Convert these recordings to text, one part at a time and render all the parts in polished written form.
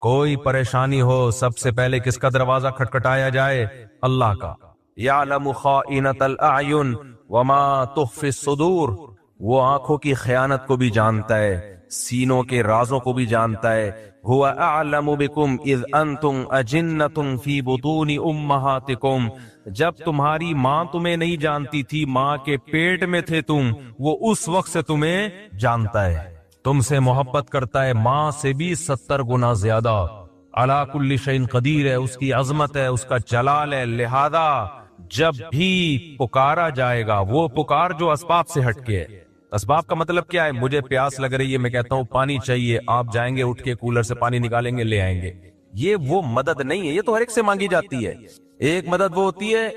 کوئی پریشانی ہو سب سے پہلے کس کا دروازہ کھٹکھٹایا جائے؟ اللہ کا۔ یعلم خائنۃ الاعین وما تخفی الصدور، وہ آنکھوں کی خیانت کو بھی جانتا ہے، سینوں کے رازوں کو بھی جانتا ہے۔ هو اعلم بکم اذ انتم اجنۃ فی بطون امہاتکم، جب تمہاری ماں تمہیں نہیں جانتی تھی، ماں کے پیٹ میں تھے تم، وہ اس وقت سے تمہیں جانتا ہے، تم سے محبت کرتا ہے ماں سے بھی 70 گنا زیادہ۔ علی کل شیء قدیر ہے، اس کی عظمت ہے، اس کا جلال ہے، لہذا جب بھی پکارا جائے گا، وہ پکار جو اسباب سے ہٹ کے ہے۔ اسباب کا مطلب کیا ہے؟ مجھے پیاس لگ رہی ہے، میں کہتا ہوں پانی چاہیے، آپ جائیں گے اٹھ کے کولر سے پانی نکالیں گے لے آئیں گے، یہ وہ مدد نہیں ہے، یہ تو ہر ایک سے مانگی جاتی ہے۔ ایک مدد وہ ہوتی ہے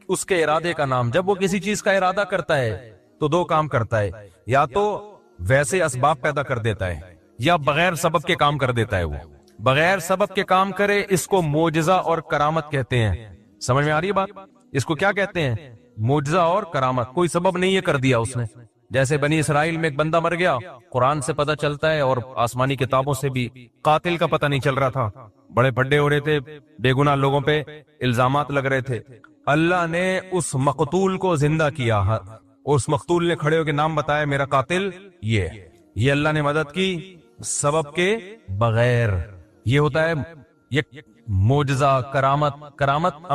اس کے ارادے کا نام، جب وہ کسی چیز کا ارادہ کرتا ہے تو دو کام کرتا ہے، یا تو ویسے اسباب پیدا کر دیتا ہے یا بغیر سبب کے کام کر دیتا ہے۔ وہ بغیر سبب کے کام کرے، اس کو معجزہ اور کرامت کہتے ہیں۔ سمجھ میں آ رہی ہے بات؟ اس کو کیا کہتے ہیں؟ معجزہ اور کرامت، کوئی سبب نہیں ہے، کر دیا اس نے۔ جیسے بنی اسرائیل میں ایک بندہ مر گیا، قرآن سے پتہ چلتا ہے اور آسمانی کتابوں سے بھی، قاتل کا پتہ نہیں چل رہا تھا، بڑے بھڈے ہو رہے تھے، بے گناہ لوگوں پہ الزامات لگ رہے تھے، اللہ نے اس مقتول کو زندہ کیا، اس مقتول نے کھڑے ہو کے نام بتایا میرا قاتل یہ اللہ نے مدد کی سبب کے بغیر۔ یہ ہوتا ہے یہ معجزہ، کرامت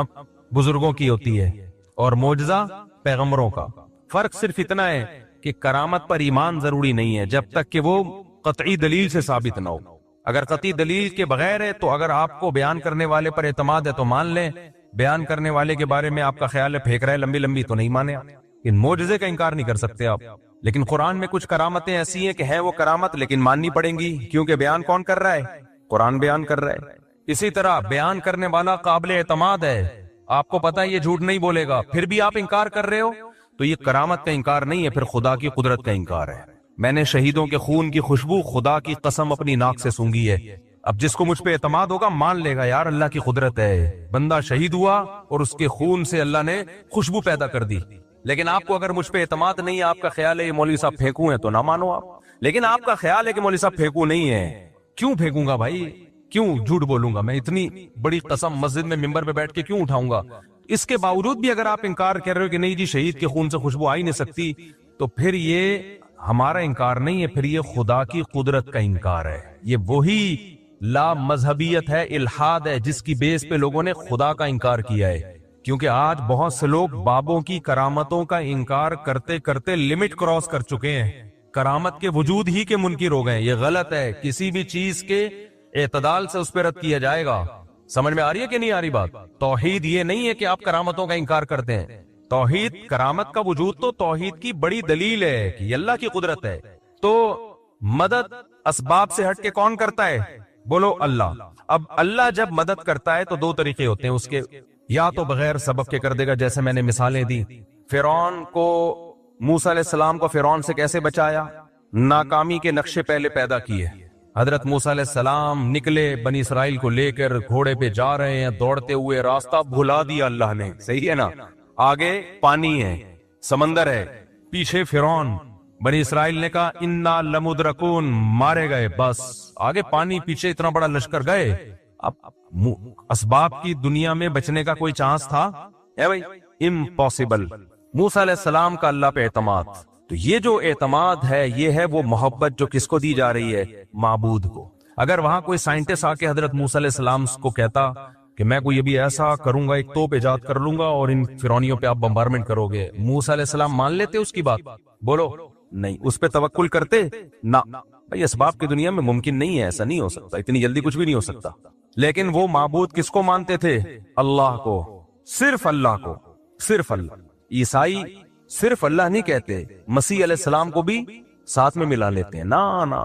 بزرگوں کی ہوتی ہے اور معجزہ پیغمبروں کا۔ فرق صرف اتنا ہے کہ کرامت پر ایمان ضروری نہیں ہے جب تک کہ وہ قطعی دلیل سے ثابت نہ ہو۔ اگر قطعی دلیل کے بغیر ہے تو اگر آپ کو بیان کرنے والے پر اعتماد ہے تو مان لیں، بیان کرنے والے کے بارے میں آپ کا خیال ہے پھینک رہا ہے لمبی لمبی، تو نہیں مانے۔ ان معجزے کا انکار نہیں کر سکتے آپ، لیکن قرآن میں کچھ کرامتیں ایسی ہیں کہ ہیں وہ کرامت لیکن ماننی پڑیں گی، کیونکہ بیان کون کر رہا ہے؟ قرآن بیان کر رہا ہے۔ اسی طرح بیان کرنے والا قابل اعتماد ہے، آپ کو پتا ہے یہ جھوٹ نہیں بولے گا، پھر بھی آپ انکار کر رہے ہو تو یہ کرامت کا انکار نہیں ہے، پھر خدا کی قدرت کا انکار ہے۔ میں نے شہیدوں کے خون کی خوشبو خدا کی قسم اپنی ناک سے سونگھی ہے۔ اب جس کو مجھ پہ اعتماد ہوگا مان لے گا یار اللہ کی قدرت ہے، بندہ شہید ہوا اور اس کے خون سے اللہ نے خوشبو پیدا کر دی۔ لیکن آپ کو اگر مجھ پہ اعتماد نہیں ہے، آپ کا خیال ہے یہ مولوی صاحب پھینکوں ہے تو نہ مانو آپ، لیکن آپ کا خیال ہے کہ مولوی صاحب پھینکوں نہیں ہے، کیوں پھینکوں گا بھائی؟ کیوں جھوٹ بولوں گا میں؟ اتنی بڑی قسم مسجد میں ممبر پہ بیٹھ کے کیوں اٹھاؤں گا؟ اس کے باوجود بھی اگر آپ انکار کر رہے ہو کہ نہیں جی شہید کے خون سے خوشبو آ ہی نہیں سکتی، تو پھر یہ ہمارا انکار نہیں ہے، پھر یہ خدا کی قدرت کا انکار ہے۔ یہ وہی لا مذہبیت ہے، الحاد ہے، جس کی بیس پہ لوگوں نے خدا کا انکار کیا ہے۔ کیونکہ آج بہت سے لوگ بابوں کی کرامتوں کا انکار کرتے کرتے لمٹ کراس کر چکے ہیں، کرامت کے وجود ہی کے منکر ہو گئے۔ یہ غلط ہے، کسی بھی چیز کے اعتدال سے اس پہ رد کیا جائے گا۔ سمجھ میں آ رہی ہے کہ نہیں آ رہی بات؟ توحید یہ نہیں ہے کہ آپ کرامتوں کا انکار کرتے ہیں، توحید کرامت کا وجود تو توحید کی بڑی دلیل ہے کہ یہ اللہ کی قدرت ہے۔ تو مدد اسباب سے ہٹ کے کون کرتا ہے؟ بولو اللہ۔ اب اللہ جب مدد کرتا ہے تو دو طریقے ہوتے ہیں اس کے، یا تو بغیر سبب کے کر دے گا، جیسے میں نے مثالیں دی، فرعون کو، موسیٰ علیہ السلام کو فرعون سے کیسے بچایا؟ ناکامی کے نقشے پہلے پیدا کیے۔ حضرت موسیٰ علیہ السلام نکلے بنی اسرائیل کو لے کر، گھوڑے پہ جا رہے ہیں دوڑتے ہوئے، راستہ بھلا دیا اللہ نے، صحیح ہے نا؟ آگے پانی ہے، سمندر ہے، پیچھے فرعون، بنی اسرائیل نے کہا انا لمدرکون، مارے گئے، بس آگے پانی، پیچھے اتنا بڑا لشکر گئے۔ اب اسباب کی دنیا میں بچنے کا کوئی چانس تھا؟ ہے بھائی؟ امپاسبل۔ موسیٰ علیہ السلام کا اللہ پہ اعتماد، تو یہ جو اعتماد ہے یہ ہے وہ محبت جو کس کو دی جا رہی ہے؟ معبود کو۔ اگر وہاں کوئی سائنٹسٹ آ کے حضرت موسیٰ علیہ السلام کو کہتا کہ میں کوئی ابھی ایسا کروں گا، ایک توپ ایجاد کر لوں گا اور ان فرعونیوں پہ آپ بمبارمنٹ کرو گے، موسیٰ علیہ السلام مان لیتے اس کی بات؟ بولو نہیں۔ اس پہ توکل کرتے؟ نہ بھائی، اسباب کی دنیا میں ممکن نہیں ہے، ایسا نہیں ہو سکتا، اتنی جلدی کچھ بھی نہیں ہو سکتا۔ لیکن وہ معبود کس کو مانتے تھے؟ اللہ کو، صرف اللہ کو، صرف اللہ۔ عیسائی صرف اللہ نہیں کہتے، مسیح علیہ السلام کو بھی ساتھ میں ملا لیتے ہیں۔ نا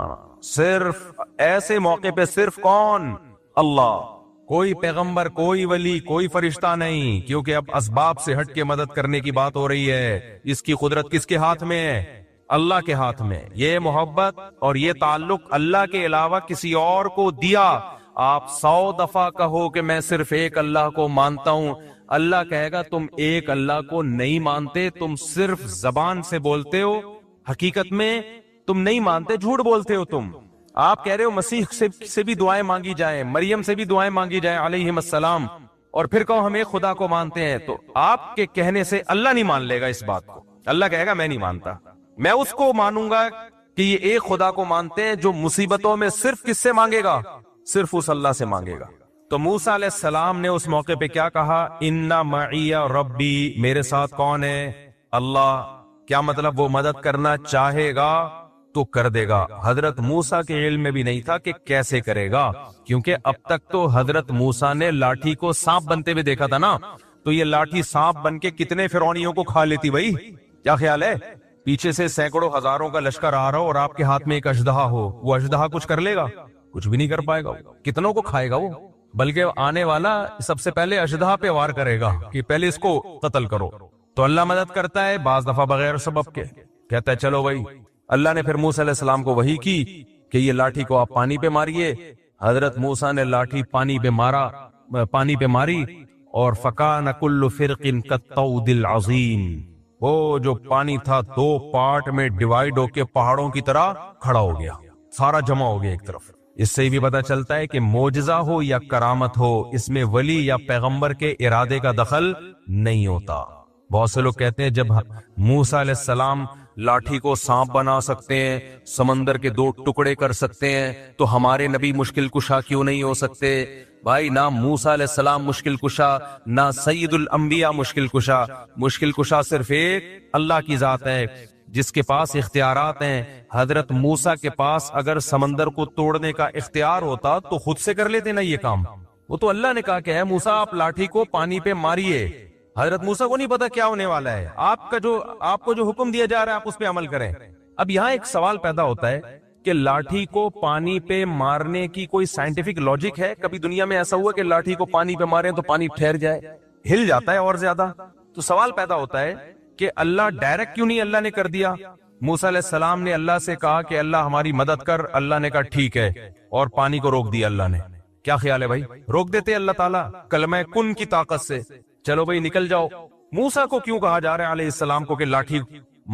صرف ایسے موقع پہ صرف کون؟ اللہ۔ کوئی پیغمبر، کوئی ولی، کوئی فرشتہ نہیں، کیونکہ اب اسباب سے ہٹ کے مدد کرنے کی بات ہو رہی ہے۔ اس کی قدرت کس کے ہاتھ میں ہے؟ اللہ کے ہاتھ میں۔ یہ محبت اور یہ تعلق اللہ کے علاوہ کسی اور کو دیا، آپ 100 دفعہ کہو کہ میں صرف ایک اللہ کو مانتا ہوں، اللہ کہے گا تم ایک اللہ کو نہیں مانتے، تم صرف زبان سے بولتے ہو، حقیقت میں تم نہیں مانتے، جھوٹ بولتے ہو تم۔ آپ کہہ رہے ہو مسیح سے بھی دعائیں مانگی جائیں، مریم سے بھی دعائیں مانگی جائیں علیہم السلام، اور پھر کہو ہم ایک خدا کو مانتے ہیں، تو آپ کے کہنے سے اللہ نہیں مان لے گا اس بات کو. اللہ کہے گا میں نہیں مانتا، میں اس کو مانوں گا کہ یہ ایک خدا کو مانتے ہیں جو مصیبتوں میں صرف کس سے مانگے گا؟ صرف اس اللہ سے مانگے گا. تو موسیٰ علیہ السلام نے اس موقع پہ کیا کہا؟ ان معی ربی، میرے ساتھ کون ہے؟ اللہ. کیا مطلب؟ وہ مدد کرنا چاہے گا تو کر دے گا. حضرت موسیٰ کے علم میں بھی نہیں تھا کہ کیسے کرے گا، کیونکہ اب تک تو حضرت موسیٰ نے لاٹھی کو سانپ بنتے ہوئے دیکھا تھا نا، تو یہ لاٹھی سانپ بن کے کتنے فرعونیوں کو کھا لیتی بھائی؟ کیا خیال ہے؟ پیچھے سے سینکڑوں ہزاروں کا لشکر آ رہا ہو اور آپ کے ہاتھ میں ایک اژدہا ہو، وہ اژدہا کچھ کر لے گا؟ کچھ بھی نہیں کر پائے گا. کتنوں کو کھائے گا وہ؟ بلکہ آنے والا سب سے پہلے اژدہا پہ وار کرے گا کہ پہلے اس کو قتل کرو. تو اللہ مدد کرتا ہے بعض دفعہ بغیر سبب کے، کہتا ہے چلو بھائی. اللہ نے پھر موسیٰ علیہ السلام کو وحی کی کہ یہ لاٹھی کو آپ پانی پہ ماریے. حضرت موسیٰ نے لاٹھی پانی پہ ماری اور فکان کل فرق کالطود العظیم، وہ جو پانی تھا دو پارٹ میں ڈیوائیڈ ہو کے پہاڑوں کی طرح کھڑا ہو گیا، سارا جمع ہو گیا ایک طرف. اس سے بھی پتا چلتا ہے کہ معجزہ ہو یا کرامت ہو، اس میں ولی یا پیغمبر کے ارادے کا دخل نہیں ہوتا. بہت سے لوگ کہتے ہیں جب موسیٰ علیہ السلام لاٹھی کو سانپ بنا سکتے ہیں، سمندر کے 2 ٹکڑے کر سکتے ہیں، تو ہمارے نبی مشکل کشا کیوں نہیں ہو سکتے؟ بھائی نہ موسیٰ علیہ السلام مشکل کشا، نہ سید الانبیاء مشکل کشا. مشکل کشا صرف ایک اللہ کی ذات ہے جس کے پاس اختیارات ہیں. حضرت موسیٰ کے پاس اگر سمندر کو توڑنے کا اختیار ہوتا تو خود سے کر لیتے نا یہ کام. وہ تو اللہ نے کہا کہ اے موسیٰ آپ لاٹھی کو پانی پہ ماریے. حضرت موسیٰ کو نہیں پتا کیا ہونے والا ہے، آپ کو جو حکم دیا جا رہا ہے آپ اس پہ عمل کریں. اب یہاں ایک سوال پیدا ہوتا ہے کہ لاٹھی کو پانی پہ مارنے کی کوئی سائنٹیفک لاجک ہے؟ کبھی دنیا میں ایسا ہوا کہ لاٹھی کو پانی پہ ماریں تو پانی ٹھہر جائے؟ ہل جاتا ہے اور زیادہ. تو سوال پیدا ہوتا ہے کہ اللہ ڈائریکٹ کیوں نہیں اللہ نے کر دیا؟ موسیٰ علیہ السلام نے اللہ سے کہا کہ اللہ ہماری مدد کر، اللہ نے کہا ٹھیک ہے، اور پانی کو روک دیا اللہ نے. کیا خیال ہے بھائی؟ روک دیتے اللہ تعالیٰ کلمہ کن کی طاقت سے، چلو بھائی نکل جاؤ. موسیٰ کو کیوں کہا جا رہا ہے علیہ السلام کو کہ لاٹھی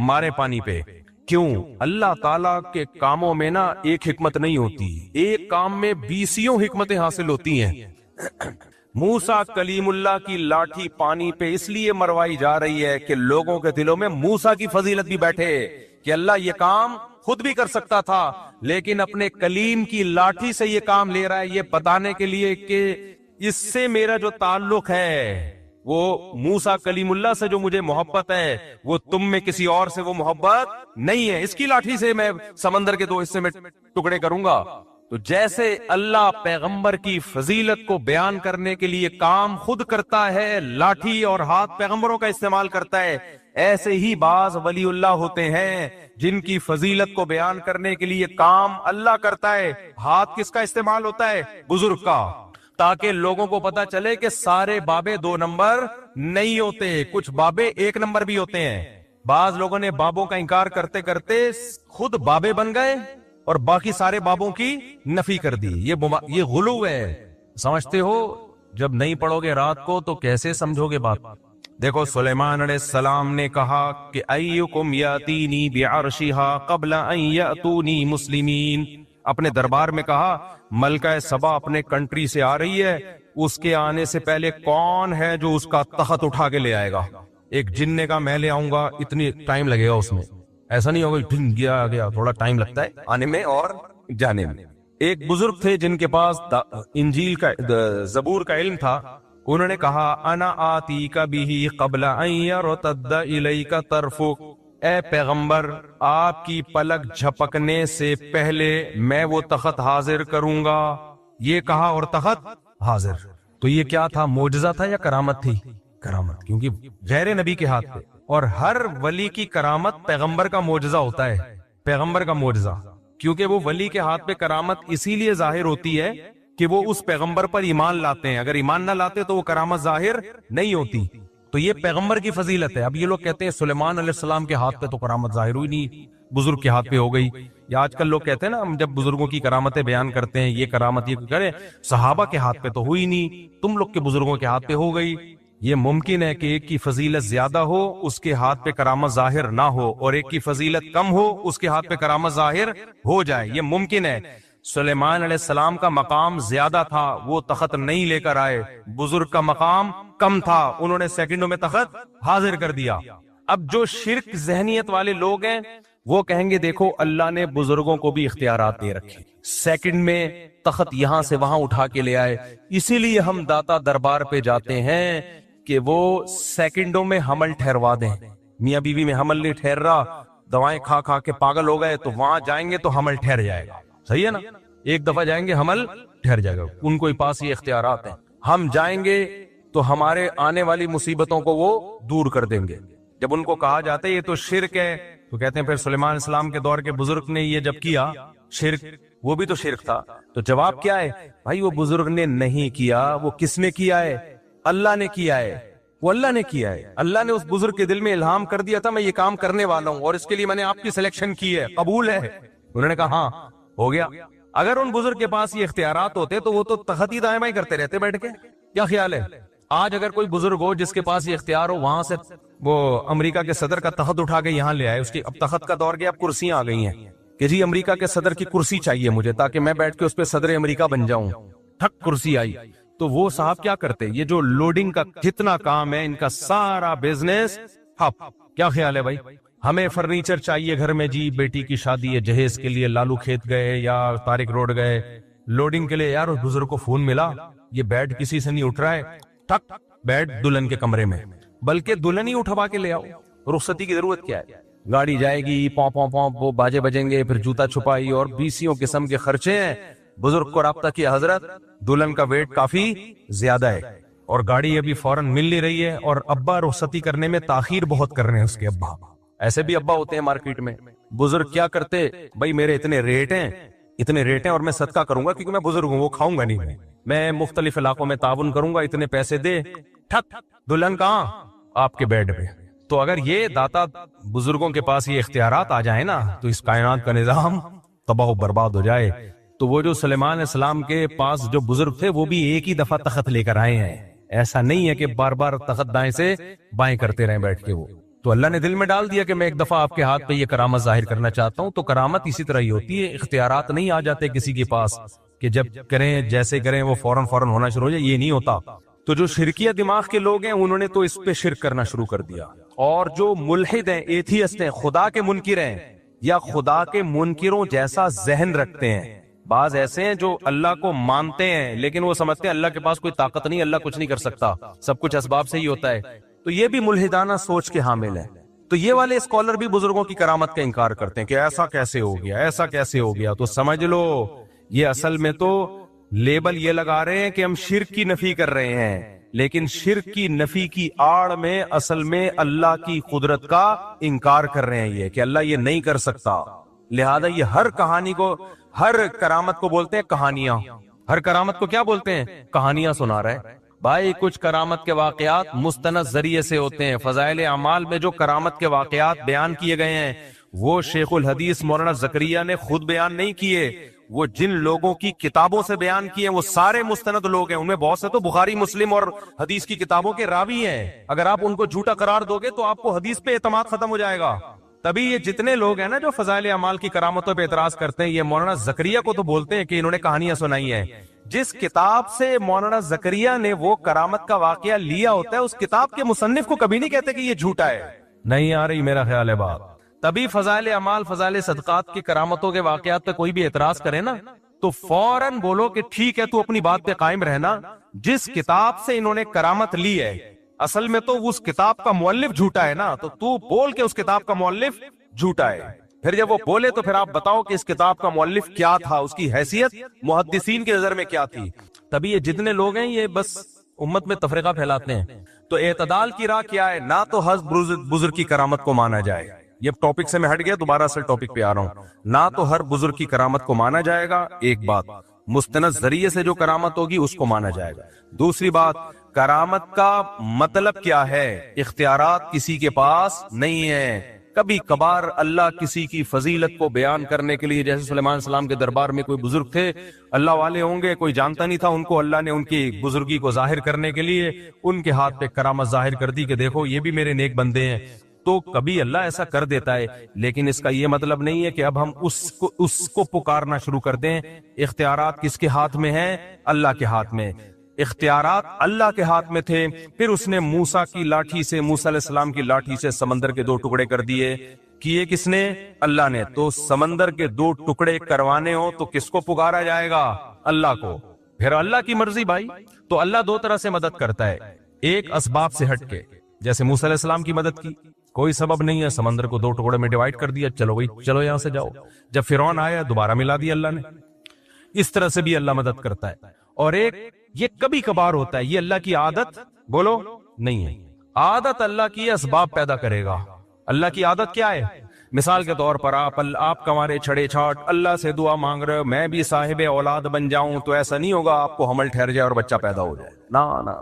مارے پانی پہ؟ کیوں؟ اللہ تعالیٰ کے کاموں میں نا ایک حکمت نہیں ہوتی، ایک کام میں 20 حکمتیں حاصل ہوتی ہیں. موسیٰ کلیم اللہ کی لاٹھی پانی پہ اس لیے مروائی جا رہی ہے کہ لوگوں کے دلوں میں موسیٰ کی فضیلت بھی بیٹھے کہ اللہ یہ کام خود بھی کر سکتا تھا لیکن اپنے کلیم کی لاٹھی سے یہ کام لے رہا ہے، یہ بتانے کے لیے کہ اس سے میرا جو تعلق ہے، وہ موسیٰ کلیم اللہ سے جو مجھے محبت ہے، وہ تم میں کسی اور سے وہ محبت نہیں ہے. اس کی لاٹھی سے میں سمندر کے 2 حصے میں ٹکڑے کروں گا. تو جیسے اللہ پیغمبر کی فضیلت کو بیان کرنے کے لیے کام خود کرتا ہے، لاٹھی اور ہاتھ پیغمبروں کا استعمال کرتا ہے، ایسے ہی بعض ولی اللہ ہوتے ہیں جن کی فضیلت کو بیان کرنے کے لیے کام اللہ کرتا ہے. ہاتھ کس کا استعمال ہوتا ہے؟ بزرگ کا، تاکہ لوگوں کو پتا چلے کہ سارے بابے 2 نمبر نہیں ہوتے، کچھ بابے 1 نمبر بھی ہوتے ہیں. بعض لوگوں نے بابوں کا انکار کرتے کرتے خود بابے بن گئے اور باقی سارے بابوں کی نفی کر دی. یہ غلو ہے. سمجھتے ہو؟ جب نہیں پڑھو گے رات کو تو کیسے سمجھو گے بات؟ دیکھو سلیمان علیہ السلام نے کہا کہ ایکم یاتینی بعرشھا قبل ان یاتونی مسلمین. اپنے دربار میں کہا ملکہ سبا اپنے کنٹری سے آ رہی ہے، اس کے آنے سے پہلے کون ہے جو اس کا تخت اٹھا کے لے آئے گا؟ ایک جننے کا میں لے آؤں گا، اتنی ٹائم لگے گا اس میں. ایسا نہیں ہوگا ڈھن گیا آ گیا، تھوڑا ٹائم لگتا ہے آنے میں اور جانے میں. ایک بزرگ تھے جن کے پاس انجیل کا زبور کا علم تھا. انہوں نے کہا انا آتیک بہ قبل ان یرتد الیک طرفک. اے پیغمبر، آپ کی پلک جھپکنے سے پہلے میں وہ تخت حاضر کروں گا. یہ کہا اور تخت حاضر. تو یہ کیا تھا؟ معجزہ تھا یا کرامت تھی؟ کرامت، کیونکہ غیر نبی کے ہاتھ پہ. اور ہر ولی کی کرامت پیغمبر کا معجزہ ہوتا ہے. پیغمبر کا معجزہ، کیونکہ وہ ولی کے ہاتھ پہ کرامت اسی لیے ظاہر ہوتی ہے کہ وہ اس پیغمبر پر ایمان لاتے ہیں. اگر ایمان نہ لاتے تو وہ کرامت ظاہر نہیں ہوتی. تو یہ پیغمبر کی فضیلت ہے. اب یہ لوگ کہتے ہیں سلیمان علیہ السلام کے ہاتھ پہ تو کرامت ظاہر ہوئی نہیں، بزرگ کے ہاتھ پہ ہو گئی. یا آج کل لوگ کہتے ہیں نا، ہم جب بزرگوں کی کرامتیں بیان کرتے ہیں، یہ کرامت یہ کریں، صحابہ کے ہاتھ پہ تو ہوئی نہیں، تم لوگ کے بزرگوں کے ہاتھ پہ ہو گئی. یہ ممکن ہے کہ ایک کی فضیلت زیادہ ہو، اس کے ہاتھ پہ کرامت ظاہر نہ ہو، اور ایک کی فضیلت کم ہو، اس کے ہاتھ پہ کرامت ظاہر ہو جائے. یہ ممکن ہے. سلیمان علیہ السلام کا مقام زیادہ تھا، وہ تخت نہیں لے کر آئے، بزرگ کا مقام کم تھا، انہوں نے سیکنڈوں میں تخت حاضر کر دیا۔ اب جو شرک ذہنیت والے لوگ ہیں وہ کہیں گے دیکھو اللہ نے بزرگوں کو بھی اختیارات دے رکھے، سیکنڈ میں تخت یہاں سے وہاں اٹھا کے لے آئے، اسی لیے ہم داتا دربار پہ جاتے ہیں کہ وہ سیکنڈوں میں حمل ٹھہروا دیں۔ میاں بیوی میں حمل نہیں ٹھہر رہا، دوائیں کھا کھا کے پاگل ہو گئے، تو وہاں جائیں گے تو حمل ٹھہر جائے گا، صحیح ہے نا؟ ایک دفعہ جائیں گے حمل ٹھہر جائے گا، ان کو پاس یہ اختیارات ہیں۔ ہم جائیں گے تو ہمارے آنے والی مصیبتوں کو وہ دور کر دیں گے۔ جب ان کو کہا جاتا ہے یہ تو شرک ہے تو کہتے ہیں پھر سلیمان علیہ السلام کے دور کے بزرگ نے یہ جب کیا شرک، وہ بھی تو شرک تھا۔ تو جواب کیا ہے بھائی؟ وہ بزرگ نے نہیں کیا، وہ کس نے کیا ہے؟ اللہ نے کیا ہے، وہ اللہ نے کیا ہے۔ اللہ نے اس بزرگ کے دل میں الہام کر دیا تھا میں یہ کام کرنے والا ہوں اور اس کے لیے میں نے آپ کی سلیکشن کی ہے، قبول ہے؟ انہوں نے کہا ہاں ہو گیا۔ اگر ان بزرگ کے پاس یہ اختیارات ہوتے تو وہ تو تخت ہی دائیں بائیں کرتے رہتے بیٹھ کے۔ کیا خیال ہے آج اگر کوئی بزرگ ہو جس کے پاس یہ اختیار ہو، وہاں سے وہ امریکہ کے صدر کا تخت اٹھا کے یہاں لے آئے، اس کی اب تخت کا دور گیا، اب کرسیاں آ گئی ہیں کہ جی امریکہ کے صدر کی کرسی چاہیے مجھے تاکہ میں بیٹھ کے اس پہ صدر امریکہ بن جاؤں، ٹھک کرسی آئی۔ تو وہ صاحب کیا کرتے؟ یہ جو لوڈنگ کا جتنا کام ہے ان کا سارا بزنس ٹھپ۔ کیا خیال ہے بھائی؟ ہمیں فرنیچر چاہیے گھر میں، جی بیٹی کی شادی ہے، جہیز کے لیے لالو کھیت گئے یا طارق روڈ گئے لوڈنگ کے لیے، یار اس بزرگ کو فون ملا یہ بیڈ کسی سے نہیں اٹھ رہا ہے، ٹھک بیڈ دلہن کے کمرے میں، بلکہ دلہن ہی اٹھوا کے لے آؤ، رخصتی کی ضرورت کیا ہے؟ گاڑی جائے گی، پوں پوں پوں وہ باجے بجیں گے، پھر جوتا چھپائی اور بیسیوں قسم کے خرچے ہیں۔ بزرگ کو رابطہ کیا حضرت دلہن کا ویٹ کافی زیادہ ہے اور گاڑی ابھی فوراً مل نہیں رہی ہے، اور ابا رخصتی کرنے میں تاخیر بہت کر رہے ہیں اس کے ابا، ایسے بھی ابا ہوتے ہیں مارکیٹ میں۔ بزرگ کیا کرتے؟ بھائی میرے اتنے ریٹ ہیں اور میں صدقہ کروں گا کیونکہ میں بزرگ ہوں، وہ کھاؤں گا نہیں، میں مختلف علاقوں میں تعاون کروں گا، اتنے پیسے دے، ٹھک دلہن کہاں؟ آپ کے بیڈ پہ۔ تو اگر یہ داتا بزرگوں کے پاس یہ اختیارات آ جائیں نا تو اس کائنات کا نظام تباہ و برباد ہو جائے۔ تو وہ جو سلیمان علیہ السلام کے پاس جو بزرگ تھے وہ بھی ایک ہی دفعہ تخت لے کر آئے ہیں، ایسا نہیں ہے کہ بار بار تخت دائیں سے بائیں کرتے رہیں بیٹھ کے۔ وہ تو اللہ نے دل میں ڈال دیا کہ میں ایک دفعہ آپ کے ہاتھ پہ یہ کرامت ظاہر کرنا چاہتا ہوں۔ تو کرامت اسی طرح ہی ہوتی ہے، اختیارات نہیں آ جاتے کسی کے پاس کہ جب کریں جیسے کریں وہ فوراً ہونا شروع ہو جائے، یہ نہیں ہوتا۔ تو جو شرکیہ دماغ کے لوگ ہیں انہوں نے تو اس پہ شرک کرنا شروع کر دیا، اور جو ملحد ہیں، ایتھیسٹ ہیں، خدا کے منکر ہیں یا خدا کے منکروں جیسا ذہن رکھتے ہیں، بعض ایسے ہیں جو اللہ کو مانتے ہیں لیکن وہ سمجھتے ہیں اللہ کے پاس کوئی طاقت نہیں، اللہ کچھ نہیں کر سکتا، سب کچھ اسباب سے ہی ہوتا ہے، تو یہ بھی ملحدانہ سوچ کے حامل ہیں۔ تو یہ والے اسکالر بھی بزرگوں کی کرامت کا انکار کرتے ہیں کہ ایسا کیسے ہو گیا، ایسا کیسے ہو گیا۔ تو سمجھ لو یہ اصل میں تو لیبل یہ لگا رہے ہیں کہ ہم شرک کی نفی کر رہے ہیں، لیکن شرک کی نفی کی آڑ میں اصل میں اللہ کی قدرت کا انکار کر رہے ہیں، یہ کہ اللہ یہ نہیں کر سکتا۔ لہذا یہ ہر کہانی کو، ہر کرامت کو بولتے ہیں کہانیاں، ہر کرامت کو کیا بولتے ہیں؟ کہانیاں سنا رہا ہے۔ بھائی کچھ کرامت کے واقعات مستند ذریعے سے ہوتے ہیں، فضائل اعمال میں جو کرامت کے واقعات بیان کیے گئے ہیں وہ شیخ الحدیث مولانا زکریا نے خود بیان نہیں کیے، وہ جن لوگوں کی کتابوں سے بیان کیے ہیں وہ سارے مستند لوگ ہیں، ان میں بہت سے تو بخاری مسلم اور حدیث کی کتابوں کے راوی ہیں، اگر آپ ان کو جھوٹا قرار دو گے تو آپ کو حدیث پہ اعتماد ختم ہو جائے گا۔ تبھی یہ جتنے لوگ ہیں نا جو فضائل اعمال کی کرامتوں پہ اعتراض کرتے ہیں، یہ مولانا زکریا کو تو بولتے ہیں کہ انہوں نے کہانیاں سنائی ہیں۔ جس کتاب سے مولانا زکریا نے وہ کرامت کا واقعہ لیا ہوتا ہے اس کتاب کے مصنف کو کبھی نہیں کہتے کہ یہ جھوٹا ہے۔ نہیں آ رہی میرا خیال ہے بات؟ تبھی فضائل اعمال، فضائل صدقات کی کرامتوں کے واقعات پہ کوئی بھی اعتراض کرے نا تو فوراً بولو کہ ٹھیک ہے تو اپنی بات پہ قائم رہنا، جس کتاب سے انہوں نے کرامت لی ہے اصل میں تو اس کتاب کا مؤلف جھوٹا ہے نا، تو بول کہ اس کتاب کا مؤلف جھوٹا ہے۔ پھر جب وہ بولے تو پھر آپ بتاؤ کہ اس کتاب کا مؤلف کیا تھا، اس کی حیثیت محدثین کی نظر میں کیا تھی۔ تبھی یہ جتنے لوگ ہیں یہ بس امت میں تفرقہ پھیلاتے ہیں۔ تو اعتدال کی راہ کیا ہے؟ نہ تو ہر بزرگ کی کرامت کو مانا جائے، یہ ٹاپک سے میں ہٹ گیا، دوبارہ اصل ٹاپک پہ آ رہا ہوں، نہ تو ہر بزرگ کی کرامت کو مانا جائے گا، ایک بات، مستند ذریعے سے جو کرامت ہوگی اس کو مانا جائے گا۔ دوسری بات، کرامت کا مطلب کیا ہے؟ اختیارات کسی کے پاس نہیں ہے۔ کبھی کبھار اللہ کسی کی فضیلت کو بیان کرنے کے لیے، جیسے سلیمان علیہ السلام کے دربار میں کوئی بزرگ تھے، اللہ والے ہوں گے، کوئی جانتا نہیں تھا ان کو، اللہ نے ان کی بزرگی کو ظاہر کرنے کے لیے ان کے ہاتھ پہ کرامت ظاہر کر دی کہ دیکھو یہ بھی میرے نیک بندے ہیں۔ تو کبھی اللہ ایسا کر دیتا ہے، لیکن اس کا یہ مطلب نہیں ہے کہ اب ہم اس کو پکارنا شروع کر دیں۔ اختیارات کس کے ہاتھ میں ہیں؟ اللہ کے ہاتھ میں۔ اختیارات اللہ کے ہاتھ میں تھے، پھر اس نے موسیٰ کی لاٹھی سے، موسیٰ علیہ السلام کی لاٹھی سے سمندر کے 2 ٹکڑے کر دیے۔ کیے کس نے؟ اللہ نے۔ تو سمندر کے 2 ٹکڑے کروانے ہو تو کس کو پکارا جائے گا؟ اللہ کو۔ پھر اللہ کی مرضی بھائی۔ تو اللہ 2 طرح سے مدد کرتا ہے، ایک اسباب سے ہٹ کے، جیسے موسیٰ علیہ السلام کی مدد کی، کوئی سبب نہیں ہے، سمندر کو 2 ٹکڑے میں ڈیوائیڈ کر دیا، چلو بھائی چلو یہاں سے جاؤ۔ جب فرعون آیا دوبارہ ملا دیا اللہ نے۔ اس طرح سے بھی اللہ مدد کرتا ہے۔ اور ایک یہ کبھی کبھار ہوتا ہے، یہ اللہ کی عادت بولو نہیں ہے۔ عادت اللہ کی اسباب پیدا کرے گا۔ اللہ کی عادت کیا ہے؟ مثال کے طور پر آپ کمارے چھڑے چھاٹ اللہ سے دعا مانگ رہے، میں بھی صاحب اولاد بن جاؤں، تو ایسا نہیں ہوگا آپ کو حمل ٹھہر جائے اور بچہ پیدا ہو جائے، نا نا۔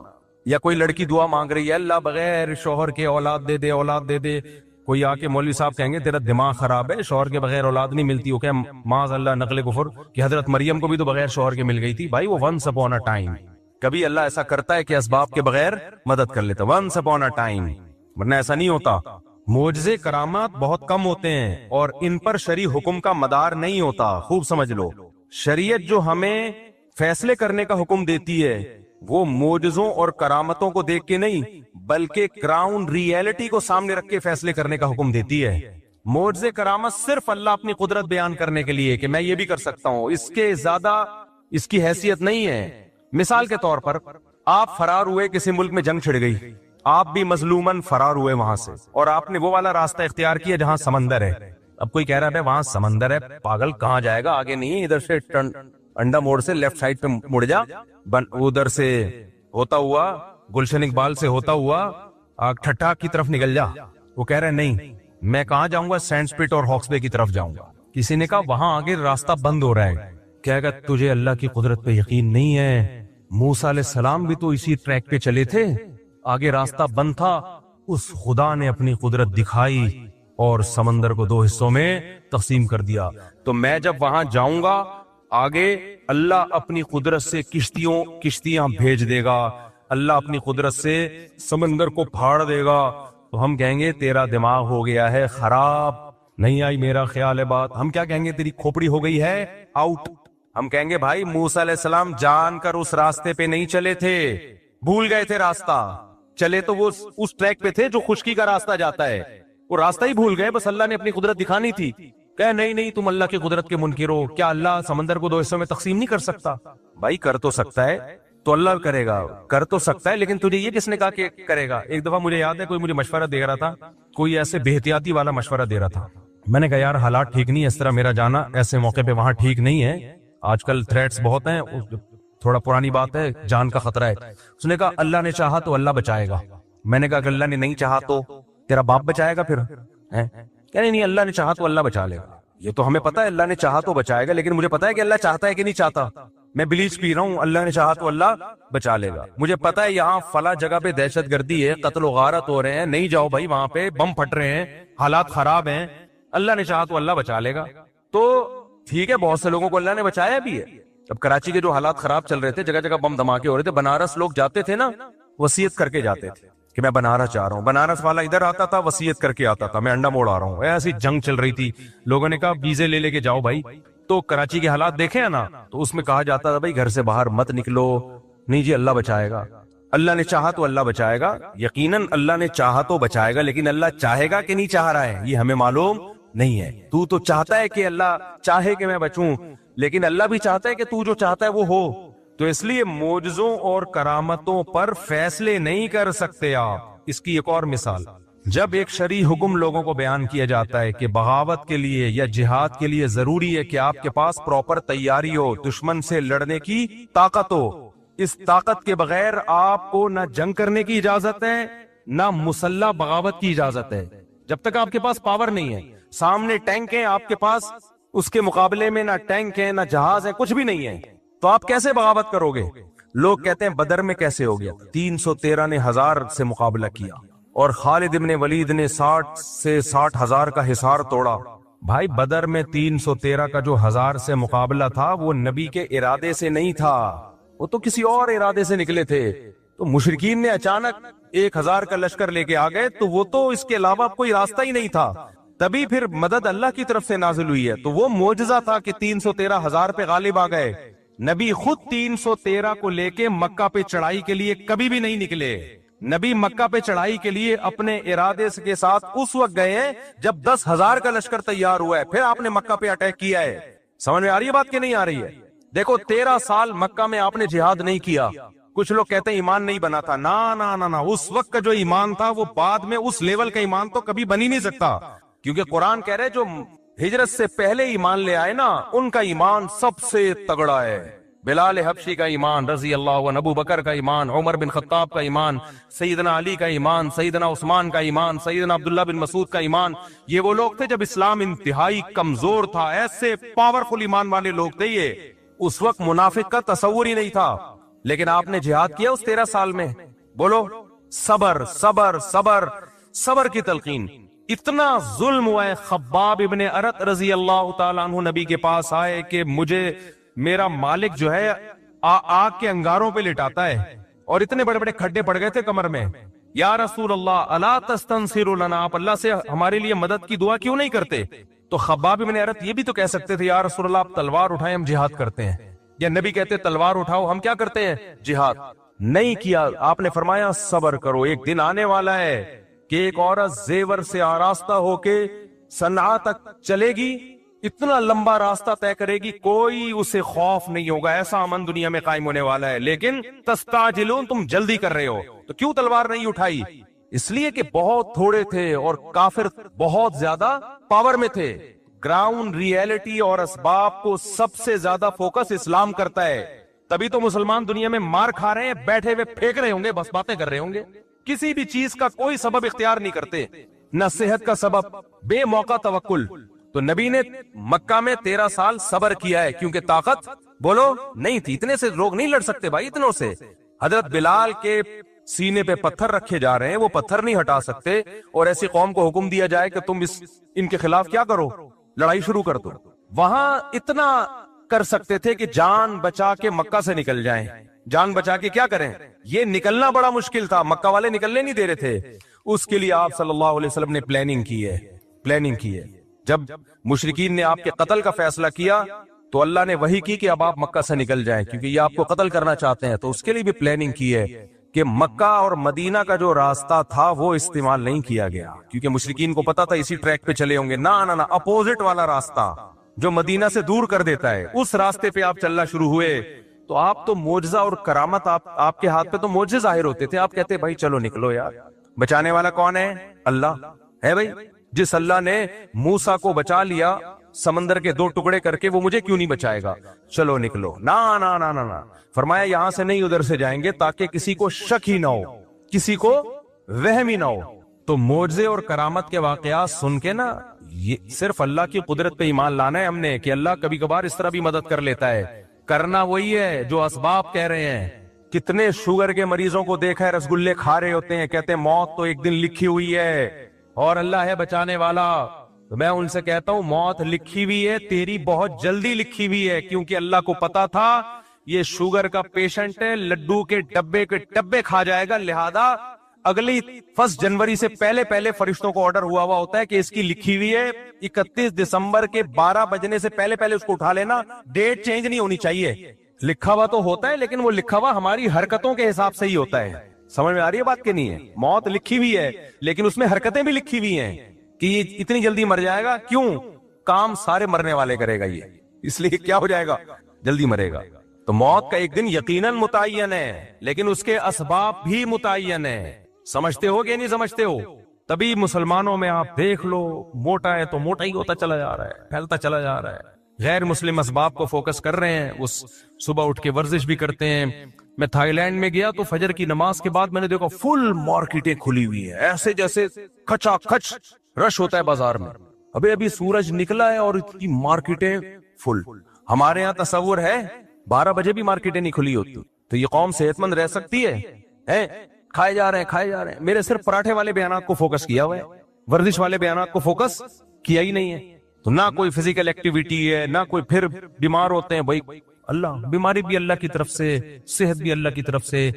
یا کوئی لڑکی دعا مانگ رہی ہے، اللہ بغیر شوہر کے اولاد دے دے، اولاد دے دے۔ کوئی آ کے مولوی صاحب کہیں گے تیرا دماغ خراب ہے، شوہر کے بغیر اولاد نہیں ملتی، وہ کہ معاذ اللہ نقل کفر کہ حضرت مریم کو بھی تو بغیر شوہر کے مل گئی تھی۔ بھائی وہ ونس اپون اے ٹائم، کبھی اللہ ایسا کرتا ہے کہ اسباب کے بغیر مدد کر لیتا، ونس اپون اے ٹائم، ورنہ ایسا نہیں ہوتا۔ معجزے کرامات بہت کم ہوتے ہیں اور ان پر شرعی حکم کا مدار نہیں ہوتا، خوب سمجھ لو۔ شریعت جو ہمیں فیصلے کرنے کا حکم دیتی ہے وہ معجزوں اور کرامتوں کو دیکھ کے نہیں، بلکہ گراؤنڈ ریئلٹی کو سامنے رکھ کے فیصلے کرنے کا حکم دیتی ہے۔ معجزے کرامت صرف اللہ اپنی قدرت بیان کرنے کے لیے کہ میں یہ بھی کر سکتا ہوں، اس کے زیادہ اس کی حیثیت نہیں ہے۔ مثال کے طور پر آپ فرار ہوئے، کسی ملک میں جنگ چھڑ گئی، آپ بھی مظلومن فرار ہوئے وہاں سے، اور آپ نے وہ والا راستہ اختیار کیا جہاں سمندر ہے۔ اب کوئی کہہ رہا ہے وہاں سمندر ہے، پاگل کہاں جائے گا، آگے نہیں، ادھر سے انڈا موڑ سے لیفٹ سائڈ پہ مڑ جا، ادھر سے ہوتا ہوا گلشن اقبال سے ہوتا ہوا ٹھٹھا کی طرف نکل جا۔ وہ کہہ رہے نہیں، میں کہاں جاؤں گا؟ سینڈ سپٹ اور ہاکس بے کی طرف جاؤں گا۔ کسی نے کہا وہاں آگے راستہ بند ہو رہا ہے۔ کہے گا تجھے اللہ کی قدرت پہ یقین نہیں ہے؟ موسیٰ علیہ السلام بھی تو اسی ٹریک پہ چلے تھے، آگے راستہ بند تھا، اس خدا نے اپنی قدرت دکھائی اور سمندر کو 2 حصوں میں تقسیم کر دیا۔ تو میں جب وہاں جاؤں گا آگے اللہ اپنی قدرت سے کشتیاں بھیج دے گا، اللہ اپنی قدرت سے سمندر کو پھاڑ دے گا، تو ہم کہیں گے تیرا دماغ ہو گیا ہے خراب، نہیں آئی میرا خیال ہے بات۔ ہم کیا کہیں گے؟ تیری کھوپڑی ہو گئی ہے آؤٹ۔ ہم کہیں گے بھائی موسیٰ علیہ السلام جان کر اس راستے پہ نہیں چلے تھے، بھول گئے تھے راستہ، چلے تو وہ اس ٹریک پہ تھے جو خشکی کا راستہ جاتا ہے، وہ راستہ ہی بھول گئے، بس اللہ نے اپنی قدرت دکھانی تھی۔ کہ نہیں تم اللہ کی قدرت کے منکر ہو، کیا اللہ سمندر کو 2 حصوں میں تقسیم نہیں کر سکتا؟ بھائی کر تو سکتا ہے، تو اللہ کرے گا، کر تو سکتا ہے، لیکن تجھے یہ کس نے کہا کہ کرے گا؟ ایک دفعہ مجھے یاد ہے کوئی مجھے مشورہ دے رہا تھا، کوئی ایسے بے احتیاطی والا مشورہ دے رہا تھا، میں نے کہا یار حالات ٹھیک نہیں، اس طرح میرا جانا ایسے موقع پہ وہاں ٹھیک نہیں ہے، آج کل تھریٹس بہت ہیں، تھوڑا پرانی بات ہے، جان کا خطرہ ہے۔ اس نے کہا اللہ نے چاہا تو اللہ بچائے گا۔ میں نے کہا کہ اللہ نے نہیں چاہا تو تیرا باپ بچائے گا؟ پھر کہنے نہیں اللہ نے چاہا تو اللہ بچا لے گا۔ یہ تو ہمیں پتا ہے اللہ نے چاہا تو بچائے گا، لیکن مجھے پتا ہے کہ اللہ چاہتا ہے کہ نہیں چاہتا۔ میں بلیچ پی رہا ہوں، اللہ نے چاہا تو اللہ بچا لے گا۔ مجھے پتا ہے یہاں فلاں جگہ پہ دہشت گردی ہے، قتل و غارت ہو رہے ہیں، نہیں جاؤ بھائی، وہاں پہ بم پھٹ رہے ہیں، حالات خراب ہیں، اللہ نے چاہا تو اللہ بچا لے گا۔ تو ٹھیک ہے، بہت سے لوگوں کو اللہ نے بچایا بھی ہے۔ اب کراچی کے جو حالات خراب چل رہے تھے، جگہ جگہ بم دھماکے ہو رہے تھے، بنارس لوگ جاتے تھے نا، وصیت کر کے جاتے تھے کہ میں بنارس جا رہا ہوں، بنارس والا ادھر آتا تھا وصیت کر کے آتا تھا میں انڈا موڑ آ رہا ہوں۔ ایسی جنگ چل رہی تھی، لوگوں نے کہا ویزے لے کے جاؤ بھائی۔ تو کراچی کے حالات دیکھے نا، تو اس میں کہا جاتا تھا بھائی گھر سے باہر مت نکلو، نہیں جی اللہ بچائے گا، اللہ نے چاہا تو اللہ بچائے گا۔ یقیناً اللہ نے چاہا تو بچائے گا، لیکن اللہ چاہے گا کہ نہیں چاہ رہا ہے یہ ہمیں معلوم نہیں ہے۔ تو چاہتا ہے کہ اللہ چاہے کہ میں بچوں، لیکن اللہ بھی چاہتا ہے کہ تو جو چاہتا ہے وہ ہو۔ تو اس لیے معجزوں اور کرامتوں پر فیصلے نہیں کر سکتے آپ۔ اس کی ایک اور مثال، جب ایک شرعی حکم لوگوں کو بیان کیا جاتا ہے کہ بغاوت کے لیے یا جہاد کے لیے ضروری ہے کہ آپ کے پاس پراپر تیاری ہو، دشمن سے لڑنے کی طاقت ہو، اس طاقت کے بغیر آپ کو نہ جنگ کرنے کی اجازت ہے نہ مسلح بغاوت کی اجازت ہے۔ جب تک آپ کے پاس پاور نہیں ہے، سامنے ٹینک ہیں آپ کے پاس، اس کے مقابلے میں نہ ٹینک ہے نہ جہاز ہے، کچھ بھی نہیں ہے، تو آپ کیسے بغاوت کرو گے؟ لوگ کہتے ہیں بدر میں کیسے ہو گیا؟ 313 نے 1000 سے مقابلہ کیا اور خالد ابن ولید نے 60 سے 60,000 کا حصار توڑا۔ بھائی بدر میں 313 کا جو 1000 سے مقابلہ تھا وہ نبی کے ارادے سے نہیں تھا، وہ تو کسی اور ارادے سے نکلے تھے۔ تو مشرکین نے اچانک 1000 کا لشکر لے کے آ گئے تو وہ تو اس کے علاوہ کوئی راستہ ہی نہیں تھا. تبھی پھر مدد اللہ کی طرف سے نازل ہوئی ہے. تو وہ معجزہ تھا کہ 313,000 پہ غالب آ گئے. نبی خود 313 کو لے کے مکہ پہ چڑھائی کے لیے کبھی بھی نہیں نکلے. نبی مکہ پہ چڑھائی کے لیے اپنے ارادے کے ساتھ اس وقت گئے ہیں جب 10,000 کا لشکر تیار ہوا ہے. پھر آپ نے مکہ پہ اٹیک کیا ہے. سمجھ میں آ رہی ہے بات کہ نہیں آ رہی ہے؟ دیکھو 13 سال مکہ میں آپ نے جہاد نہیں کیا. کچھ لوگ کہتے ہیں ایمان نہیں بنا تھا. نا اس وقت کا جو ایمان تھا وہ بعد میں اس لیول کا ایمان تو کبھی بن ہی نہیں سکتا. کیونکہ قرآن کہہ رہے جو ہجرت سے پہلے ایمان لے آئے نا ان کا ایمان سب سے تگڑا ہے. بلال حبشی کا ایمان رضی اللہ عنہ، ابو بکر کا ایمان، عمر بن خطاب کا ایمان، سیدنا علی کا ایمان، سیدنا عثمان کا ایمان، سیدنا عبداللہ بن مسعود کا ایمان. یہ وہ لوگ تھے جب اسلام انتہائی کمزور تھا. ایسے پاورفل ایمان والے لوگ تھے یہ. اس وقت منافق کا تصور ہی نہیں تھا. لیکن آپ نے جہاد کیا اس 13 سال میں. بولو صبر صبر صبر صبر کی تلقین. اتنا ظلم ہوا ہے. خباب ابن ارت رضی اللہ تعالیٰ عنہ نبی کے پاس آئے کہ مجھے میرا مالک جو ہے آگ کے انگاروں پہ لٹاتا ہے اور اتنے بڑے بڑے کھڈے پڑ گئے تھے کمر میں. یا رسول اللہ الا تستنصر لنا، آپ اللہ سے ہمارے لیے مدد کی دعا کیوں نہیں کرتے؟ تو خباب ابن ارت یہ بھی تو کہہ سکتے تھے یا رسول اللہ آپ تلوار اٹھائیں ہم جہاد کرتے ہیں. یا نبی کہتے تلوار اٹھاؤ ہم کیا کرتے ہیں؟ جہاد. نہیں کیا. آپ نے فرمایا صبر کرو، ایک دن آنے والا ہے کہ ایک عورت زیور سے آراستہ ہو کے صنعاء تک چلے گی، اتنا لمبا راستہ طے کرے گی، کوئی اسے خوف نہیں ہوگا. ایسا امن دنیا میں قائم ہونے والا ہے. لیکن تستعجلون، تم جلدی کر رہے ہو. تو کیوں تلوار نہیں اٹھائی؟ اس لیے کہ بہت تھوڑے تھے اور کافر بہت زیادہ پاور میں تھے. گراؤنڈ ریئلٹی اور اسباب کو سب سے زیادہ فوکس اسلام کرتا ہے. تبھی تو مسلمان دنیا میں مار کھا رہے ہیں، بیٹھے ہوئے پھینک رہے ہوں گے، بس باتیں کر رہے ہوں گے. کسی بھی چیز کا کوئی سبب اختیار نہیں کرتے، نہ صحت کا سبب، بے موقع توکل. تو نبی نے مکہ میں 13 سال صبر کیا ہے کیونکہ طاقت بولو نہیں تھی. اتنے سے لوگ نہیں لڑ سکتے بھائی، اتنوں سے. حضرت بلال کے سینے پہ پتھر رکھے جا رہے ہیں، وہ پتھر نہیں ہٹا سکتے. اور ایسی قوم کو حکم دیا جائے کہ تم ان کے خلاف کیا کرو، لڑائی شروع کر دو. وہاں اتنا کر سکتے تھے کہ جان بچا کے مکہ سے نکل جائیں. جان بچا کے کیا کریں؟ یہ نکلنا بڑا مشکل تھا، مکہ والے نکلنے نہیں دے رہے تھے. اس کے لیے آپ صلی اللہ علیہ وسلم نے پلاننگ کی ہے. جب مشرکین نے آپ کے قتل کا فیصلہ کیا تو اللہ نے وحی کی کہ اب آپ مکہ سے نکل جائیں کیونکہ یہ آپ کو قتل کرنا چاہتے ہیں. تو اس کے لیے بھی پلاننگ کی ہے کہ مکہ اور مدینہ کا جو راستہ تھا وہ استعمال نہیں کیا گیا کیونکہ مشرکین کو پتا تھا اسی ٹریک پہ چلے ہوں گے. نہ اپوزٹ والا راستہ جو مدینہ سے دور کر دیتا ہے اس راستے پہ آپ چلنا شروع ہوئے. تو آپ تو معجزہ اور کرامت آپ کے ہاتھ پہ تو معجزے ظاہر ہوتے تھے. آپ کہتے بھائی چلو نکلو یار. بچانے والا کون ہے؟ اللہ ہے بھائی. جس اللہ نے موسیٰ کو بچا لیا سمندر کے 2 ٹکڑے کر کے، وہ مجھے کیوں نہیں بچائے گا؟ چلو نکلو. نہ فرمایا یہاں سے نہیں ادھر سے جائیں گے تاکہ کسی کو شک ہی نہ ہو، کسی کو وہم ہی نہ ہو. تو معجزے اور کرامت کے واقعات سن کے نا یہ صرف اللہ کی قدرت پہ ایمان لانا ہے ہم نے کہ اللہ کبھی کبھار اس طرح بھی مدد کر لیتا ہے. کرنا وہی ہے جو اسباب کہہ رہے ہیں. کتنے شوگر کے مریضوں کو دیکھا ہے رسگلے کھا رہے ہوتے ہیں، کہتے ہیں موت تو ایک دن لکھی ہوئی ہے اور اللہ ہے بچانے والا. تو میں ان سے کہتا ہوں موت لکھی ہوئی ہے، تیری بہت جلدی لکھی ہوئی ہے کیونکہ اللہ کو پتا تھا یہ شوگر کا پیشنٹ ہے، لڈو کے ڈبے کھا جائے گا، لہذا اگلی 1 جنوری سے پہلے فرشتوں کو آرڈر ہوا ہوتا ہے کہ اس کی لکھی ہوئی ہے 31 دسمبر کے 12 بجنے سے پہلے اس کو اٹھا لینا، ڈیٹ چینج نہیں ہونی چاہیے. لکھا ہوا تو ہوتا ہے لیکن وہ لکھا ہوا ہماری حرکتوں کے حساب سے ہی ہوتا ہے. سمجھ میں آ رہی ہے بات کہ نہیں ہے؟ موت لکھی ہوئی ہے لیکن اس میں حرکتیں بھی لکھی ہوئی ہیں کہ یہ اتنی جلدی مر جائے گا. کیوں؟ کام سارے مرنے والے کرے گا یہ، اس لیے کیا ہو جائے گا؟ جلدی مرے گا. تو موت کا ایک دن یقیناً متعین ہے لیکن اس کے اسباب بھی متعین ہے. سمجھتے ہو کہ نہیں سمجھتے ہو؟ تبھی مسلمانوں میں آپ دیکھ لو موٹا ہے تو موٹا ہی ہوتا چلا جا رہا ہے، پھیلتا چلا جا رہا ہے. غیر مسلم اسباب کو فوکس کر رہے ہیں، اس صبح اٹھ کے ورزش بھی کرتے ہیں. میں تھائی لینڈ میں گیا تو فجر کی نماز کے بعد میں نے دیکھا فل مارکیٹیں کھلی ہوئی ہیں، ایسے جیسے کھچا کھچ رش ہوتا ہے بازار میں. ابھی سورج نکلا ہے اور اتنی مارکیٹیں فل. ہمارے یہاں تصور ہے 12 بجے بھی مارکیٹیں نہیں کھلی ہوتی. تو یہ قوم صحت مند رہ سکتی ہے؟ کھائے جا رہے ہیں. میرے صرف پراٹھے والے بیانات کو فوکس کیا ہوا ہے، ورزش والے بیانات کو فوکس کیا ہی نہیں ہے. تو نہ کوئی فزیکل ایکٹیویٹی ہے، نہ کوئی، پھر بیمار ہوتے ہیں. بھائی اللہ، بیماری بھی اللہ کی طرف سے، صحت بھی اللہ کی طرف سے.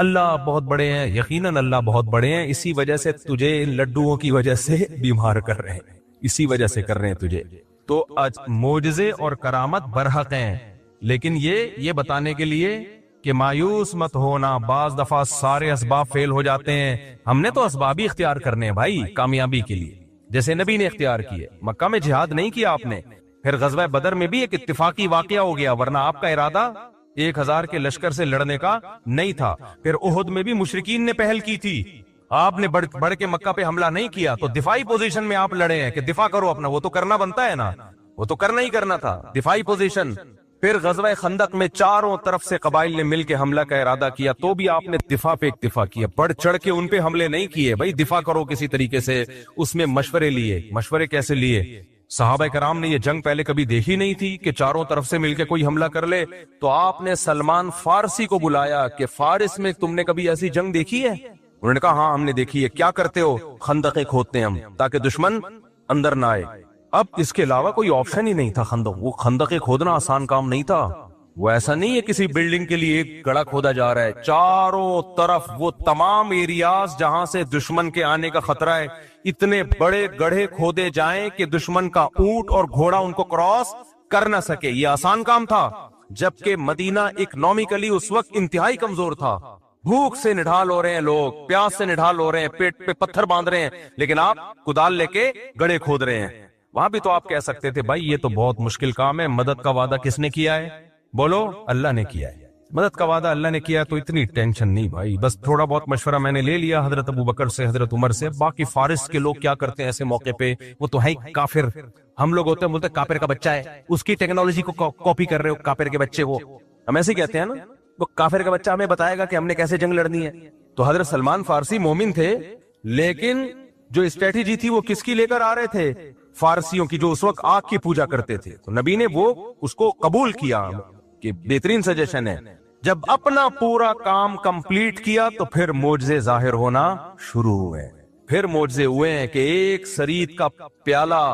اللہ بہت بڑے ہیں، یقیناً اللہ بہت بڑے ہیں، اسی وجہ سے تجھے ان لڈوؤں کی وجہ سے بیمار کر رہے ہیں، اسی وجہ سے کر رہے ہیں تجھے۔ تو معجزے اور کرامت برحق ہیں، لیکن یہ بتانے کے لیے کہ مایوس مت ہونا، بعض دفعہ سارے اسباب فیل ہو جاتے ہیں، ہم نے تو اسباب ہی اختیار کرنے ہیں بھائی کامیابی کے لیے، جیسے نبی نے اختیار کیے۔ مکہ میں جہاد نہیں کیا آپ نے، پھر غزوہ بدر میں بھی ایک اتفاقی واقعہ ہو گیا، ورنہ آپ کا ارادہ 1000 کے لشکر سے لڑنے کا نہیں تھا۔ پھر احد میں بھی مشرکین نے پہل کی تھی، آپ نے بڑھ کے مکہ پہ حملہ نہیں کیا، تو دفاعی پوزیشن میں آپ لڑے ہیں کہ دفاع کرو اپنا، وہ تو کرنا بنتا ہے نا، وہ تو کرنا ہی کرنا تھا، دفاعی پوزیشن۔ پھر غزوہ خندق میں چاروں طرف سے قبائل نے مل کے حملہ کا ارادہ کیا، تو بھی آپ نے دفاع پہ اکتفا کیا، بڑھ چڑھ کے ان پہ حملے نہیں کیے، بھائی دفاع کرو کسی طریقے سے، اس میں مشورے لیے۔ مشورے کیسے لیے؟ صحابہ کرام نے یہ جنگ پہلے کبھی دیکھی نہیں تھی کہ چاروں طرف سے مل کے کوئی حملہ کر لے، تو آپ نے سلمان فارسی کو بلایا کہ فارس میں تم نے کبھی ایسی جنگ دیکھی ہے؟ انہوں نے کہا ہاں ہم نے دیکھی ہے۔ کیا کرتے ہو؟ خندقیں کھودتے ہیں ہم تاکہ دشمن اندر نہ آئے۔ اب اس کے علاوہ کوئی آپشن ہی نہیں تھا خندق، وہ خندقیں کھودنا آسان کام نہیں تھا، وہ ایسا نہیں ہے کسی بلڈنگ کے لیے ایک گڑھا کھودا جا رہا ہے، چاروں طرف وہ تمام ایریاز جہاں سے دشمن کے آنے کا خطرہ ہے، اتنے بڑے گڑھے کھودے جائیں کہ دشمن کا اونٹ اور گھوڑا ان کو کراس کر نہ سکے۔ یہ آسان کام تھا، جبکہ مدینہ اکنامکلی اس وقت انتہائی کمزور تھا، بھوک سے نڈھال ہو رہے ہیں لوگ، پیاس سے نڈھال ہو رہے ہیں، پیٹ پہ پتھر باندھ رہے ہیں، لیکن آپ کدال لے کے گڑھے کھود رہے ہیں۔ وہاں بھی تو آپ کہہ سکتے تھے بھائی یہ تو بہت مشکل کام ہے، مدد کا وعدہ کس نے کیا ہے؟ بولو، اللہ نے کیا ہے، مدد کا وعدہ اللہ نے کیا، تو اتنی ٹینشن نہیں بھائی، بس تھوڑا بہت مشورہ میں نے لے لیا حضرت ابو بکر سے، حضرت عمر سے۔ باقی فارس کے لوگ کیا کرتے ہیں ایسے موقع پہ؟ وہ تو ہے کافر، ہم لوگ ہوتے ہیں بولتے کافر کا بچہ ہے، اس کی ٹیکنالوجی کو کاپی کر رہے ہو، کافر کے بچے وہ، ہم ایسے کہتے ہیں نا، وہ کافر کا بچہ ہمیں بتائے گا کہ ہم نے کیسے جنگ لڑنی ہے۔ تو حضرت سلمان فارسی مومن تھے، لیکن جو اسٹریٹجی تھی وہ کس کی لے کر آ رہے تھے؟ فارسیوں کی، جو اس وقت آگ کی پوجا کرتے تھے۔ تو نبی نے وہ اس کو قبول کیا کہ بہترین سجیشن ہے۔ جب اپنا پورا کام کمپلیٹ کیا تو پھر معجزے ظاہر ہونا شروع ہوئے، پھر معجزے ہوئے ہیں کہ ایک سرید کا پیالہ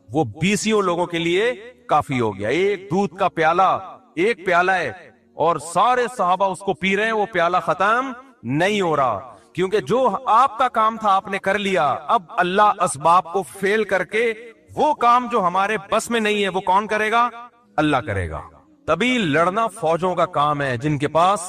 وہ 20 لوگوں کے لیے کافی ہو گیا، ایک دودھ کا پیالہ، ایک پیالہ ہے اور سارے صحابہ اس کو پی رہے ہیں، وہ پیالہ ختم نہیں ہو رہا، کیونکہ جو آپ کا کام تھا آپ نے کر لیا۔ اب اللہ اسباب کو فیل کر کے وہ کام جو ہمارے بس میں نہیں ہے وہ کون کرے گا؟ اللہ کرے گا۔ تبھی لڑنا فوجوں کا کام ہے جن کے پاس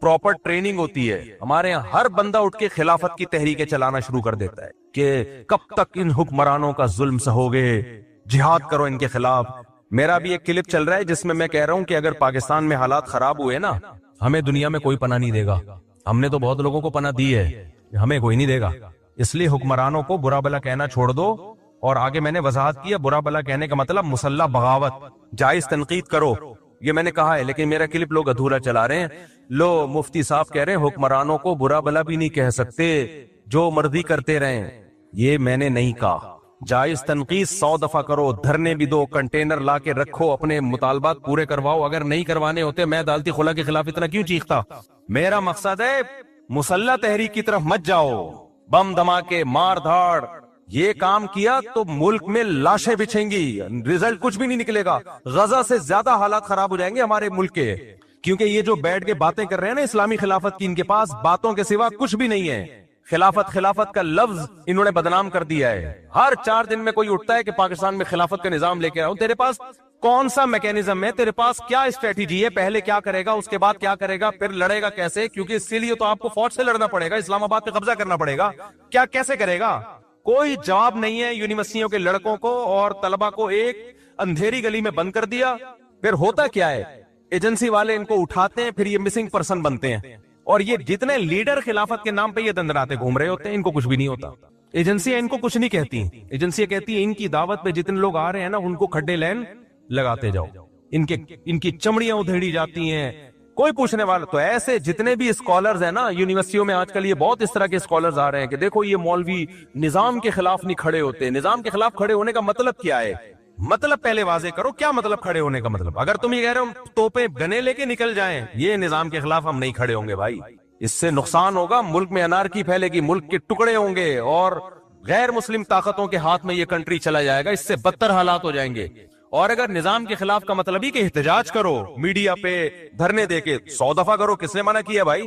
پراپر ٹریننگ ہوتی ہے۔ ہمارے یہاں ہر بندہ اٹھ کے خلافت کی تحریکیں چلانا شروع کر دیتا ہے کہ کب تک ان حکمرانوں کا ظلم سہوگے، جہاد کرو ان کے خلاف۔ میرا بھی ایک کلپ چل رہا ہے جس میں میں کہہ رہا ہوں کہ اگر پاکستان میں حالات خراب ہوئے نا، ہمیں دنیا میں کوئی پناہ نہیں دے گا، ہم نے تو بہت لوگوں کو پناہ دی ہے، ہمیں کوئی نہیں دے گا، اس لیے حکمرانوں کو برا بلا کہنا چھوڑ دو۔ اور آگے میں نے وضاحت کیا برا بلا کہنے کا مطلب مسلح بغاوت، جائز تنقید کرو، یہ میں نے کہا ہے، لیکن میرا کلپ لوگ ادھورا چلا رہے ہیں۔ لو مفتی صاحب کہہ رہے ہیں حکمرانوں کو برا بلا بھی نہیں کہہ سکتے، جو مرضی کرتے رہیں، یہ میں نے نہیں کہا۔ جائز تنقید 100 دفعہ کرو، دھرنے بھی دو، کنٹینر لا کے رکھو، اپنے مطالبات پورے کرواؤ، اگر نہیں کروانے ہوتے میں عدالتی خلا کے خلاف اتنا کیوں چیختا؟ میرا مقصد ہے مسلح تحریک کی طرف مت جاؤ، بم دھماکے، مار دھاڑ، یہ کام کیا تو ملک میں لاشیں بچھیں گی، رزلٹ کچھ بھی نہیں نکلے گا، غزہ سے زیادہ حالات خراب ہو جائیں گے ہمارے ملک کے، کیونکہ یہ جو بیٹھ کے باتیں کر رہے ہیں نا اسلامی خلافت کی، ان کے پاس باتوں کے سوا کچھ بھی نہیں ہے۔ خلافت کا لفظ انہوں نے بدنام کر دیا ہے، ہر 4 دن میں کوئی اٹھتا ہے کہ پاکستان میں خلافت کا نظام لے کے آؤں، تیرے پاس کون سا میکینزم ہے، تیرے پاس کیا اسٹریٹجی ہے، پہلے کیا کرے گا، اس کے بعد کیا کرے گا، پھر لڑے گا کیسے؟ کیونکہ اس لیے تو آپ کو فوج سے لڑنا پڑے گا، اسلام آباد پہ قبضہ کرنا پڑے گا، کیا کیسے کرے گا؟ کوئی جواب نہیں ہے۔ یونیورسٹیوں کے لڑکوں کو اور طلبہ کو ایک اندھیری گلی میں بند کر دیا، پھر ہوتا کیا ہے، ایجنسی والے ان کو اٹھاتے ہیں، پھر یہ مسنگ پرسن بنتے ہیں، اور یہ جتنے لیڈر خلافت کے نام پہ یہ دندراتے گھوم رہے ہوتے ہیں، ان کو کچھ بھی نہیں ہوتا۔ ایجنسیاں ان کو کچھ نہیں کہتی، ایجنسیاں کہتی ہیں ان کی دعوت پہ جتنے لوگ آ رہے ہیں نا ان کو کھڈے لین لگاتے جاؤ، ان کی چمڑیاں ادھیڑی جاتی ہیں، کوئی پوچھنے والا۔ تو ایسے جتنے بھی اسکالرز ہیں نا یونیورسٹیوں میں آج کل، یہ بہت اس طرح کے اسکالرز آ رہے ہیں کہ دیکھو یہ مولوی نظام کے خلاف نہیں کھڑے ہوتے۔ نظام کے خلاف کھڑے ہونے کا مطلب کیا ہے؟ مطلب پہلے واضح کرو، کیا مطلب کھڑے ہونے کا مطلب؟ اگر تم یہ کہہ رہے ہو توپیں گنے لے کے نکل جائیں، یہ نظام کے خلاف ہم نہیں کھڑے ہوں گے بھائی، اس سے نقصان ہوگا، ملک میں انارکی پھیلے گی، ملک کے ٹکڑے ہوں گے، اور غیر مسلم طاقتوں کے ہاتھ میں یہ کنٹری چلا جائے گا، اس سے بدتر حالات ہو جائیں گے۔ اور اگر نظام کے خلاف کا مطلب ہی کہ احتجاج کرو، میڈیا پہ دھرنے دے کے 100 دفعہ کرو، کس نے منع کیا بھائی؟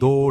2